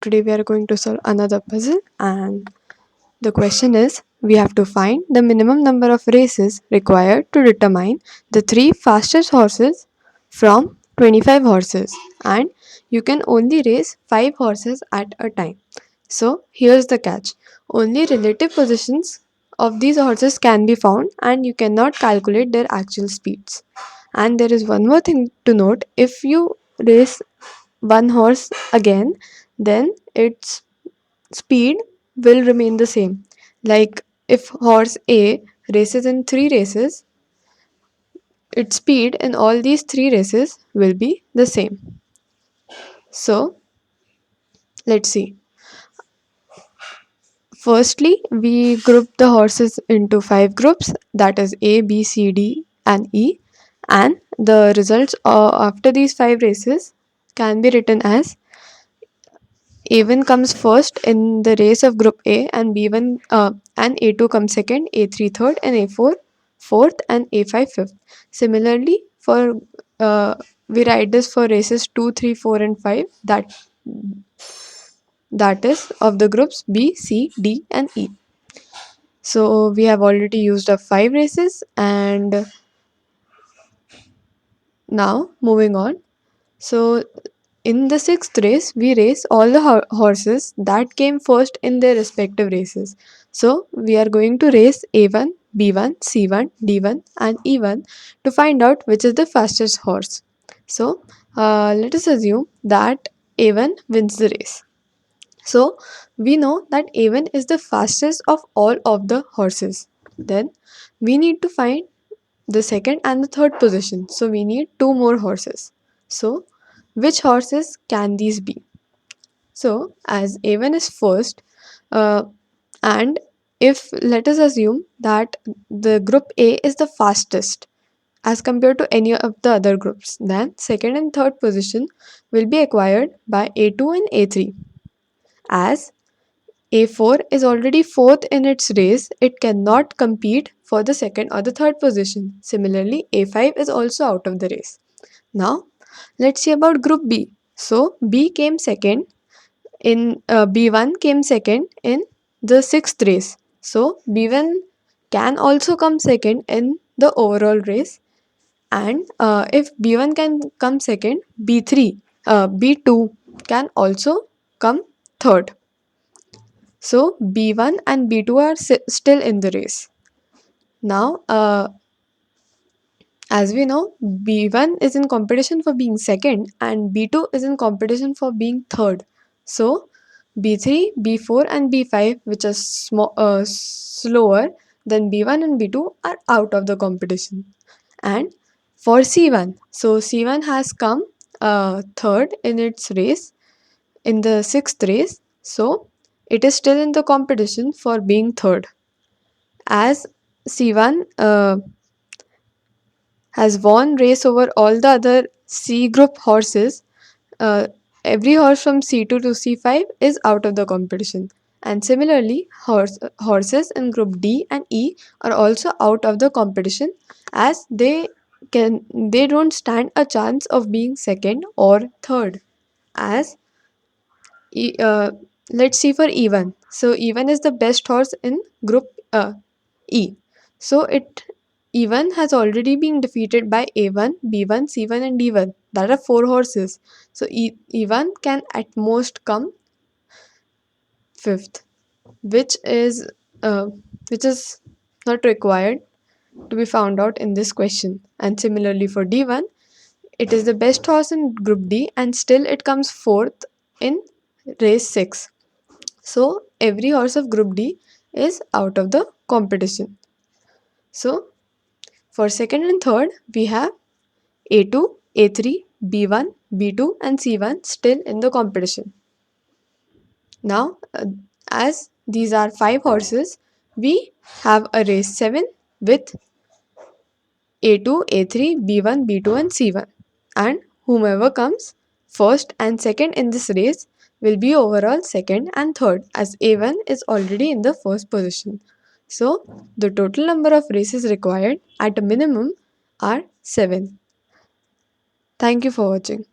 Today we are going to solve another puzzle, and the question is we have to find the minimum number of races required to determine the three fastest horses from 25 horses, and you can only race 5 horses at a time. So here's the catch. Only relative positions of these horses can be found, and you cannot calculate their actual speeds. And there is one more thing to note: if you race one horse again, then its speed will remain the same. Like if horse A races in 3 races, its speed in all these 3 races will be the same. So let's see. Firstly, we group the horses into 5 groups, that is A, B, C, D, and E, and the results after these 5 races can be written as A1 comes first in the race of group A, and B1 and A2 comes second, A3 third, and A4 fourth, and A5 fifth. Similarly, for we write this for races 2, 3, 4, and 5. That is of the groups B, C, D, and E. So we have already used up 5 races, and now moving on. So in the sixth race, we race all the horses that came first in their respective races. So we are going to race A1, B1, C1, D1, and E1 to find out which is the fastest horse. So let us assume that A1 wins the race. So we know that A1 is the fastest of all of the horses. Then we need to find the second and the third position. So we need 2 more horses. So which horses can these be? So as A1 is first, uh, and if let us assume that the group A is the fastest as compared to any of the other groups, then second and third position will be acquired by A2 and A3. As A4 is already fourth in its race, it cannot compete for the second or the third position. Similarly, A5 is also out of the race. Now, let's see about group B. So, B came second in B1 came second in the sixth race. So, B1 can also come second in the overall race. And if B1 can come second, B2 can also come third. So B1 and B2 are still in the race. Now, as we know, B1 is in competition for being second, and B2 is in competition for being third. So B3, B4, and B5, which are slower than B1 and B2, are out of the competition. And for C1, so C1 has come third in its race in the sixth race. So it is still in the competition for being third. As C1 has won race over all the other C group horses, uh, every horse from C2 to C5 is out of the competition. And similarly, horses in group D and E are also out of the competition, as they don't stand a chance of being second or third. As E, let's see for E1. So E1 is the best horse in group E. So E1 has already been defeated by A1, B1, C1, and D1. That are 4 horses. So E1 can at most come fifth, which is uh, which is not required to be found out in this question. And similarly for D1, it is the best horse in group D, and still it comes fourth in race 6. So every horse of group D is out of the competition. So for second and third, we have A2, A3, B1, B2, and C1 still in the competition. Now, as these are 5 horses, we have a race 7 with A2, A3, B1, B2, and C1. And whomever comes first and second in this race will be overall second and third, as A1 is already in the first position. So, the total number of races required at a minimum are 7. Thank you for watching.